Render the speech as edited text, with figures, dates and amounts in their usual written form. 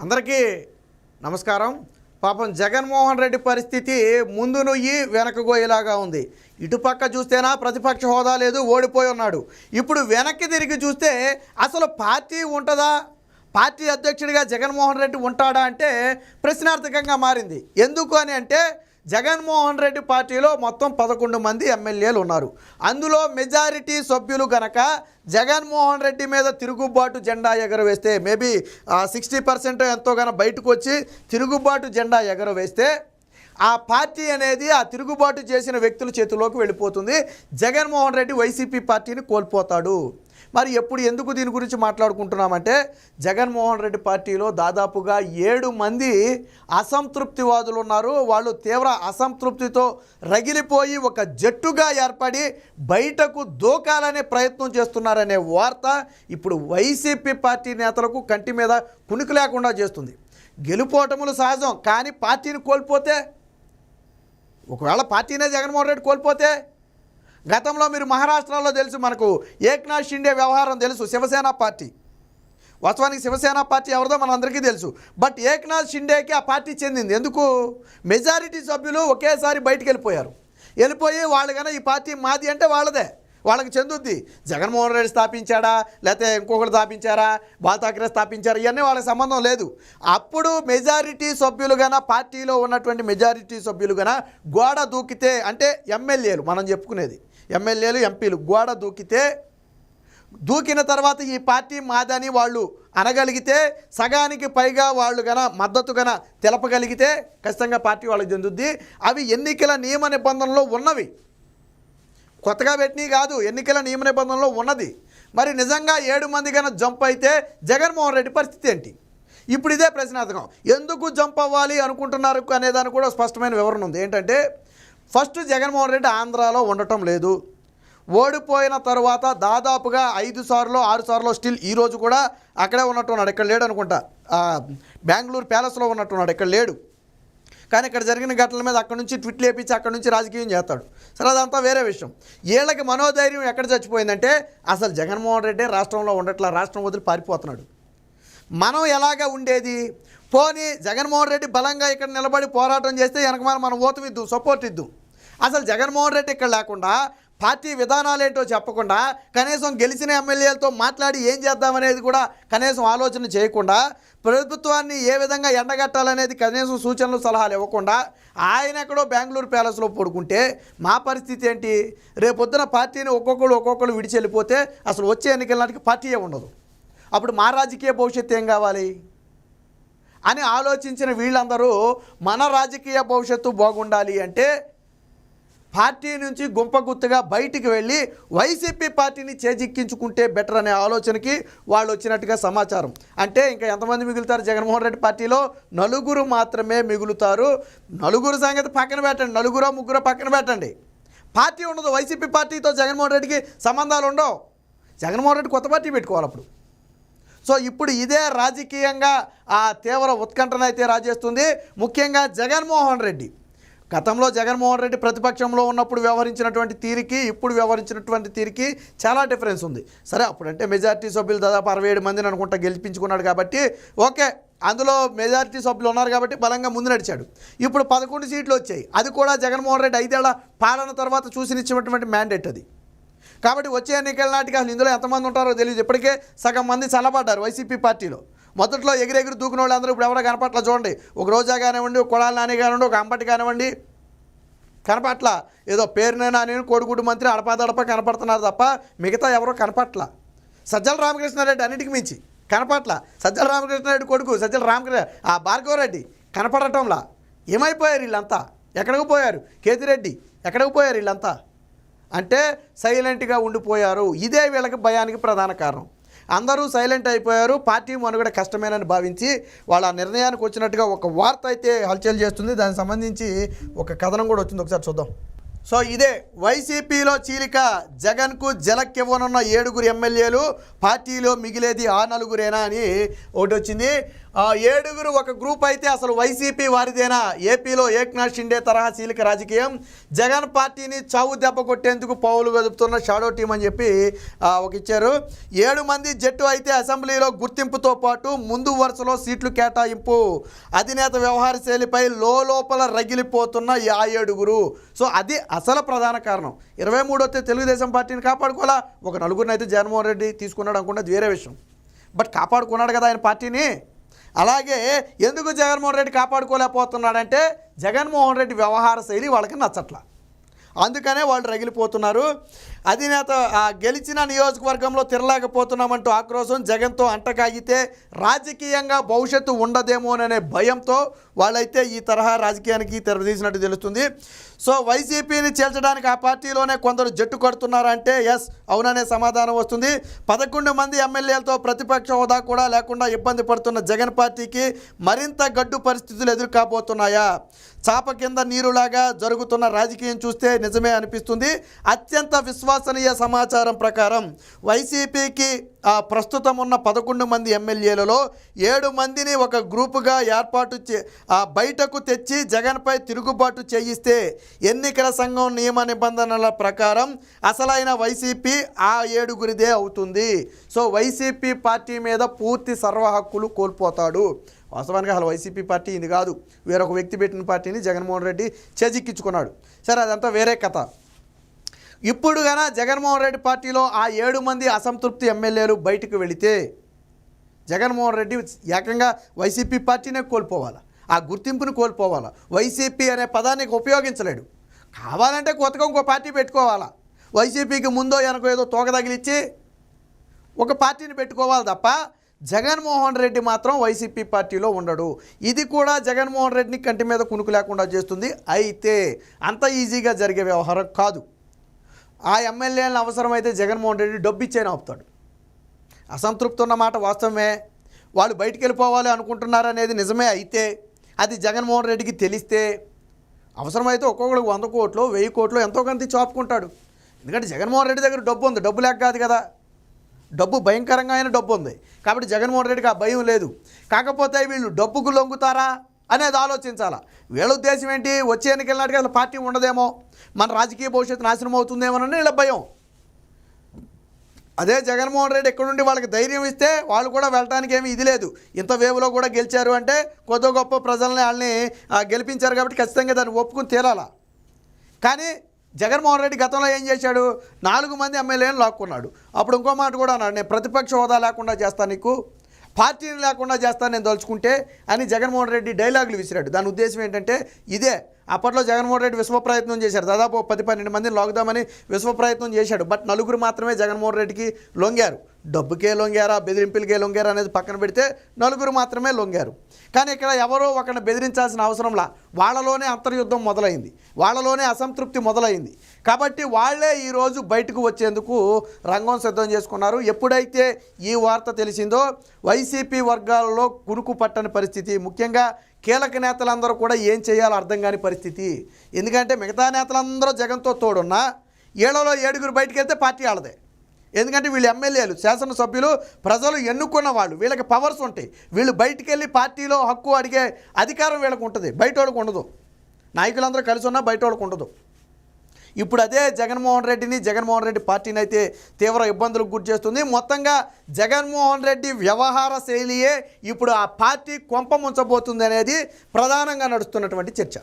అందరికీ నమస్కారం. పాపం జగన్మోహన్ రెడ్డి పరిస్థితి ముందు నుయ్యి వెనక గోయేలాగా ఉంది. ఇటుపక్క చూస్తేనా ప్రతిపక్ష హోదా లేదు, ఓడిపోయి ఉన్నాడు. ఇప్పుడు వెనక్కి తిరిగి చూస్తే అసలు పార్టీ ఉంటుందా, పార్టీ అధ్యక్షుడిగా జగన్మోహన్ రెడ్డి ఉంటాడా అంటే ప్రశ్నార్థకంగా మారింది. ఎందుకు అని అంటే జగన్మోహన్ రెడ్డి పార్టీలో మొత్తం 11 మంది ఎమ్మెల్యేలు ఉన్నారు. అందులో మెజారిటీ సభ్యులు గనక జగన్మోహన్ రెడ్డి మీద తిరుగుబాటు జెండా ఎగరవేస్తే, మేబీ 60% ఎంతో గన బయటకు వచ్చి తిరుగుబాటు జెండా ఎగరవేస్తే ఆ పార్టీ అనేది ఆ తిరుగుబాటు చేసిన వ్యక్తుల చేతిలోకి వెళ్ళిపోతుంది. జగన్మోహన్ రెడ్డి వైసీపీ పార్టీని కోల్పోతాడు. మరి ఎప్పుడు ఎందుకు దీని గురించి మాట్లాడుకుంటున్నామంటే జగన్మోహన్ రెడ్డి పార్టీలో దాదాపుగా 7 మంది అసంతృప్తివాదులు ఉన్నారు. వాళ్ళు తీవ్ర అసంతృప్తితో రగిలిపోయి ఒక జట్టుగా ఏర్పడి బయటకు దూకాలనే ప్రయత్నం చేస్తున్నారనే వార్త ఇప్పుడు వైసీపీ పార్టీ నేతలకు కంటి మీద కునుకు లేకుండా చేస్తుంది. గెలుపోటములు సహజం, కానీ పార్టీని కోల్పోతే, ఒకవేళ పార్టీనే జగన్మోహన్ రెడ్డి కోల్పోతే, గతంలో మీరు మహారాష్ట్రలో తెలుసు, మనకు ఏక్నాథ్ షిండే వ్యవహారం తెలుసు, శివసేన పార్టీ. వాస్తవానికి శివసేన పార్టీ ఎవరిదో మనందరికీ తెలుసు. బట్ ఏక్నాథ్ షిండేకి ఆ పార్టీ చెందింది. ఎందుకు? మెజారిటీ సభ్యులు ఒకేసారి బయటికి వెళ్ళిపోయి వాళ్ళు కన్నా ఈ పార్టీ మాది అంటే వాళ్ళదే, వాళ్ళకి చెందుద్ది. జగన్మోహన్ రెడ్డి స్థాపించాడా, లేకపోతే ఇంకొకరు స్థాపించారా, బాల్ ఠాక్రే స్థాపించారా, ఇవన్నీ వాళ్ళకి సంబంధం లేదు. అప్పుడు మెజారిటీ సభ్యులు గన, పార్టీలో ఉన్నటువంటి మెజారిటీ సభ్యులు గన గోడ దూకితే, అంటే ఎమ్మెల్యేలు మనం చెప్పుకునేది ఎమ్మెల్యేలు ఎంపీలు గోడ దూకిన తర్వాత ఈ పార్టీ మాదని వాళ్ళు అనగలిగితే, సగానికి పైగా వాళ్ళు గన మద్దతు గన తెలపగలిగితే ఖచ్చితంగా పార్టీ వాళ్ళకి చెందుద్ది. అవి ఎన్నికల నియమ నిబంధనలో ఉన్నవి, కొత్తగా పెట్టినవి కాదు, ఎన్నికల నియమ నిబంధనలో ఉన్నది. మరి నిజంగా 7 మంది కన్నా జంప్ అయితే జగన్మోహన్ రెడ్డి పరిస్థితి ఏంటి? ఇప్పుడు ఇదే ప్రశ్నార్థకం. ఎందుకు జంప్ అవ్వాలి అనుకుంటున్నారు అనేదానికి కూడా స్పష్టమైన వివరణ ఉంది. ఏంటంటే ఫస్ట్ జగన్మోహన్ రెడ్డి ఆంధ్రాలో ఉండటం లేదు. ఓడిపోయిన తర్వాత దాదాపుగా 5 సార్లు 6 సార్లు స్టిల్ ఈరోజు కూడా అక్కడే ఉన్నట్టున్నాడు. ఇక్కడ లేడు అనుకుంటా, బెంగళూరు ప్యాలెస్లో ఉన్నట్టున్నాడు, ఇక్కడ లేడు. కానీ ఇక్కడ జరిగిన ఘటనల మీద అక్కడి నుంచి ట్విట్లు వేపించి అక్కడి నుంచి రాజకీయం చేస్తాడు. సరే, అదంతా వేరే విషయం. వీళ్ళకి మనోధైర్యం ఎక్కడ చచ్చిపోయిందంటే అసలు జగన్మోహన్ రెడ్డి రాష్ట్రంలో ఉండట్లా, రాష్ట్రం వదిలి పారిపోతున్నాడు. మనం ఎలాగా ఉండేది? పోనీ జగన్మోహన్ రెడ్డి బలంగా ఇక్కడ నిలబడి పోరాటం చేస్తే వెనక మనం ఓతమిద్దు, సపోర్ట్ ఇద్దాం. అసలు జగన్మోహన్ రెడ్డి ఇక్కడ లేకుండా, పార్టీ విధానాలు ఏంటో చెప్పకుండా, కనీసం గెలిచిన ఎమ్మెల్యేలతో మాట్లాడి ఏం చేద్దామనేది కూడా కనీసం ఆలోచన చేయకుండా, ప్రభుత్వాన్ని ఏ విధంగా ఎండగట్టాలనేది కనీసం సూచనలు సలహాలు ఇవ్వకుండా ఆయన ఎక్కడో బెంగళూరు ప్యాలెస్లో పడుకుంటే మా పరిస్థితి ఏంటి? రేపొద్దున పార్టీని ఒక్కొక్కరు విడిచి వెళ్ళిపోతే అసలు వచ్చే ఎన్నికల నాటికి పార్టీయే ఉండదు. అప్పుడు మా రాజకీయ భవిష్యత్తు ఏం కావాలి అని ఆలోచించిన వీళ్ళందరూ మన రాజకీయ భవిష్యత్తు బాగుండాలి అంటే పార్టీ నుంచి గుంపగుత్తుగా బయటికి వెళ్ళి వైసీపీ పార్టీని చేజిక్కించుకుంటే బెటర్ అనే ఆలోచనకి వాళ్ళు వచ్చినట్టుగా సమాచారం. అంటే ఇంకా ఎంతమంది మిగులుతారు జగన్మోహన్ రెడ్డి పార్టీలో? 4 మాత్రమే మిగులుతారు. 4 సంగతి పక్కన పెట్టండి, 4 పక్కన పెట్టండి. పార్టీ ఉండదు. వైసీపీ పార్టీతో జగన్మోహన్ రెడ్డికి సంబంధాలు ఉండవు. జగన్మోహన్ రెడ్డి కొత్త పార్టీ పెట్టుకోవాలి అప్పుడు. సో ఇప్పుడు ఇదే రాజకీయంగా ఆ తీవ్ర ఉత్కంఠనైతే రాజేస్తుంది. ముఖ్యంగా జగన్మోహన్ రెడ్డి గతంలో జగన్మోహన్ రెడ్డి ప్రతిపక్షంలో ఉన్నప్పుడు వ్యవహరించినటువంటి తీరుకి ఇప్పుడు వ్యవహరించినటువంటి తీరుకి చాలా డిఫరెన్స్ ఉంది. సరే, అప్పుడంటే మెజారిటీ సభ్యులు దాదాపు 67 మందిని అనుకుంటా గెలిపించుకున్నాడు కాబట్టి ఓకే, అందులో మెజారిటీ సభ్యులు ఉన్నారు కాబట్టి బలంగా ముందు నడిచాడు. ఇప్పుడు 11 సీట్లు వచ్చాయి. అది కూడా జగన్మోహన్ రెడ్డి 5 ఏళ్ల పాలన తర్వాత చూసినిచ్చినటువంటి మ్యాండేట్ అది. కాబట్టి వచ్చే ఎన్నికల నాటికి అసలు ఇందులో ఎంతమంది ఉంటారో తెలియదు. ఇప్పటికే సగం మంది చల్లబడ్డారు వైసీపీ పార్టీలో. మొదట్లో ఎగిరెగిరి దూకిన వాళ్ళు అందరూ ఇప్పుడు ఎవరో కనపట్ల. చూడండి, ఒక రోజా కానివ్వండి, ఒక కొడాలి నాని కానివ్వండి, ఒక అంబటి కానివ్వండి, కనపట్ల. ఏదో పేరునే నాని కోడిగుడ్డు మంత్రి అడపాదడప కనపడుతున్నారు తప్ప మిగతా ఎవరో కనపట్ల. సజ్జల రామకృష్ణారెడ్డి అన్నిటికి మించి కనపట్ల. సజ్జల రామకృష్ణారెడ్డి కొడుకు సజ్జల రామకృష్ణ భార్గవరెడ్డి కనపడటంలా. ఏమైపోయారు వీళ్ళంతా? ఎక్కడికి పోయారు? కేతిరెడ్డి ఎక్కడికి పోయారు వీళ్ళంతా? అంటే సైలెంట్గా ఉండిపోయారు. ఇదే వీళ్ళకి భయానికి ప్రధాన కారణం. అందరూ సైలెంట్ అయిపోయారు. పార్టీ మనుగడ కష్టమేనని భావించి వాళ్ళ నిర్ణయానికి వచ్చినట్టుగా ఒక వార్త అయితే హల్చల్ చేస్తుంది. దానికి సంబంధించి ఒక కథనం కూడా వచ్చింది, ఒకసారి చూద్దాం. సో ఇదే వైసీపీలో చీలిక, జగన్కు జలక్కివ్వనున్న 7 ఎమ్మెల్యేలు, పార్టీలో మిగిలేది ఆ 4 అని ఒకటి వచ్చింది. 7 ఒక గ్రూప్ అయితే అసలు వైసీపీ వారిదేనా? ఏపీలో ఏక్నాథ్ షిండే తరహా చీలిక రాజకీయం, జగన్ పార్టీని చావు దెబ్బ కొట్టేందుకు పావులు గదుపుతున్న షాడో టీం అని చెప్పి ఒక ఇచ్చారు. 7 మంది జట్టు అయితే అసెంబ్లీలో గుర్తింపుతో పాటు ముందు వరుసలో సీట్లు కేటాయింపు, అధినేత వ్యవహార శైలిపై లోపల రగిలిపోతున్న ఆ 7. సో అది అసలు ప్రధాన కారణం. 23 వస్తే తెలుగుదేశం పార్టీని కాపాడుకోవాలా, ఒక 4 అయితే జగన్మోహన్ రెడ్డి తీసుకున్నాడు అనుకున్నది వేరే విషయం, బట్ కాపాడుకున్నాడు కదా ఆయన పార్టీని. అలాగే ఎందుకు జగన్మోహన్ రెడ్డి కాపాడుకోలేకపోతున్నాడంటే జగన్మోహన్ రెడ్డి వ్యవహార శైలి వాళ్ళకి నచ్చట్లా, అందుకనే వాళ్ళు రగిలిపోతున్నారు. అధినేత గెలిచిన నియోజకవర్గంలో తిరలేకపోతున్నామంటూ ఆక్రోశం, జగన్తో అంటకాగితే రాజకీయంగా భవిష్యత్తు ఉండదేమోననే భయంతో వాళ్ళైతే ఈ తరహా రాజకీయానికి తెరదీసినట్టు తెలుస్తుంది. సో వైసీపీని చేల్చడానికి ఆ పార్టీలోనే కొందరు జట్టు కడుతున్నారంటే ఎస్, అవుననే సమాధానం వస్తుంది. 11 మంది ఎమ్మెల్యేలతో ప్రతిపక్ష హోదా కూడా లేకుండా ఇబ్బంది పడుతున్న జగన్ పార్టీకి మరింత గడ్డు పరిస్థితులు ఎదుర్కోబోతున్నాయా? చాప కింద నీరులాగా జరుగుతున్న రాజకీయం చూస్తే నిజమే అనిపిస్తుంది. అత్యంత విశ్వసనీయ సమాచారం ప్రకారం వైసీపీకి ప్రస్తుతం ఉన్న 11 మంది ఎమ్మెల్యేలలో 7 మందిని ఒక గ్రూపుగా ఏర్పాటు బయటకు తెచ్చి జగన్పై తిరుగుబాటు చేయిస్తే ఎన్నికల సంఘం నియమ నిబంధనల ప్రకారం అసలైన వైసీపీ ఆ 7 అవుతుంది. సో వైసీపీ పార్టీ మీద పూర్తి సర్వ హక్కులు కోల్పోతాడు. వాస్తవానికి అసలు వైసీపీ పార్టీ ఇది కాదు, వేరొక వ్యక్తి పెట్టిన పార్టీని జగన్మోహన్ రెడ్డి చేజిక్కించుకున్నాడు. సరే, అదంతా వేరే కథ. ఇప్పుడు కన్నా జగన్మోహన్ రెడ్డి పార్టీలో ఆ 7 మంది అసంతృప్తి ఎమ్మెల్యేలు బయటకు వెళితే జగన్మోహన్ రెడ్డి ఏకంగా వైసీపీ పార్టీనే కోల్పోవాలి, ఆ గుర్తింపుని కోల్పోవాలి. వైసీపీ అనే పదాన్ని ఉపయోగించలేడు. కావాలంటే కొత్తగా ఇంకో పార్టీ పెట్టుకోవాలా, వైసీపీకి ముందో వెనకో ఏదో తోక తగిలిచ్చి ఒక పార్టీని పెట్టుకోవాలి తప్ప జగన్మోహన్ రెడ్డి మాత్రం వైసీపీ పార్టీలో ఉండడు. ఇది కూడా జగన్మోహన్ రెడ్డిని కంటి మీద కునుకు లేకుండా చేస్తుంది. అయితే అంత ఈజీగా జరిగే వ్యవహారం కాదు. ఆ ఎమ్మెల్యేలను అవసరమైతే జగన్మోహన్ రెడ్డి డబ్బు ఇచ్చేనే ఆపుతాడు. అసంతృప్తి ఉన్నమాట వాస్తవమే, వాళ్ళు బయటికి వెళ్ళిపోవాలి అనుకుంటున్నారనేది నిజమే. అయితే అది జగన్మోహన్ రెడ్డికి తెలిస్తే అవసరమైతే ఒక్కొక్కరికి 100 కోట్లు 1000 కోట్లు ఎంతో కొంత చాపుకుంటాడు. ఎందుకంటే జగన్మోహన్ రెడ్డి దగ్గర డబ్బు ఉంది, డబ్బు లేక కాదు కదా, డబ్బు భయంకరంగా అయిన డబ్బు ఉంది. కాబట్టి జగన్మోహన్ రెడ్డికి ఆ భయం లేదు. కాకపోతే వీళ్ళు డబ్బుకు లొంగుతారా అనేది ఆలోచించాలా. వీళ్ళ ఉద్దేశం ఏంటి, వచ్చే ఎన్నికల నాటికి అసలు పార్టీ ఉండదేమో, మన రాజకీయ భవిష్యత్తు నాశనం అవుతుందేమోనని వీళ్ళ భయం. అదే జగన్మోహన్ రెడ్డి ఇక్కడ నుండి వాళ్ళకి ధైర్యం ఇస్తే వాళ్ళు కూడా వెళ్ళడానికి ఏమీ ఇది లేదు. ఇంత వేవ్లో కూడా గెలిచారు అంటే కొద్ది గొప్ప ప్రజల్ని వాళ్ళని గెలిపించారు కాబట్టి ఖచ్చితంగా దాన్ని ఒప్పుకుని తీరాలా. కానీ జగన్మోహన్ రెడ్డి గతంలో ఏం చేశాడు, 4 మంది ఎమ్మెల్యేలను లాక్కున్నాడు. అప్పుడు ఇంకో మాట కూడా అన్నాడు, నేను ప్రతిపక్ష హోదా లేకుండా చేస్తాను, నీకు పార్టీని లేకుండా చేస్తాను నేను తలుచుకుంటే అని జగన్మోహన్ రెడ్డి డైలాగులు విసిరాడు. దాని ఉద్దేశం ఏంటంటే ఇదే. అప్పట్లో జగన్మోహన్ రెడ్డి విశ్వ ప్రయత్నం చేశాడు, దాదాపు 10-12 మందిని లాగుదామని విశ్వ ప్రయత్నం చేశాడు. బట్ 4 మాత్రమే జగన్మోహన్ రెడ్డికి లొంగారు. డబ్బుకే లొంగారా, బెదిరింపులకే లొంగారా అనేది పక్కన పెడితే 4 మాత్రమే లొంగారు. కానీ ఇక్కడ ఎవరో ఒకరిని బెదిరించాల్సిన అవసరంలా, వాళ్ళలోనే అంతర్యుద్ధం మొదలైంది, వాళ్ళలోనే అసంతృప్తి మొదలైంది. కాబట్టి వాళ్ళే ఈరోజు బయటకు వచ్చేందుకు రంగం సిద్ధం చేసుకున్నారు. ఎప్పుడైతే ఈ వార్త తెలిసిందో వైసీపీ వర్గాలలో కురుకు పట్టని పరిస్థితి, ముఖ్యంగా కీలక నేతలందరూ కూడా ఏం చేయాలో అర్థం కాని పరిస్థితి. ఎందుకంటే మిగతా నేతలందరూ జగన్తో తోడున్నా ఏళ్లలో 7 బయటికి వెళ్తే పార్టీ ఆడదే. ఎందుకంటే వీళ్ళు ఎమ్మెల్యేలు, శాసనసభ్యులు, ప్రజలు ఎన్నుకున్న వాళ్ళు, వీళ్ళకి పవర్స్ ఉంటాయి. వీళ్ళు బయటికి వెళ్ళి పార్టీలో హక్కు అడిగే అధికారం వీళ్ళకు ఉంటుంది, బయట వాళ్ళకు ఉండదు. నాయకులందరూ కలిసి ఉన్నా బయట వాళ్ళకు ఉండదు. ఇప్పుడు అదే జగన్మోహన్ రెడ్డి పార్టీని అయితే తీవ్ర ఇబ్బందులకు గురి చేస్తుంది. మొత్తంగా జగన్మోహన్ రెడ్డి వ్యవహార శైలియే ఇప్పుడు ఆ పార్టీ కొంప ముంచబోతుంది అనేది ప్రధానంగా నడుస్తున్నటువంటి చర్చ.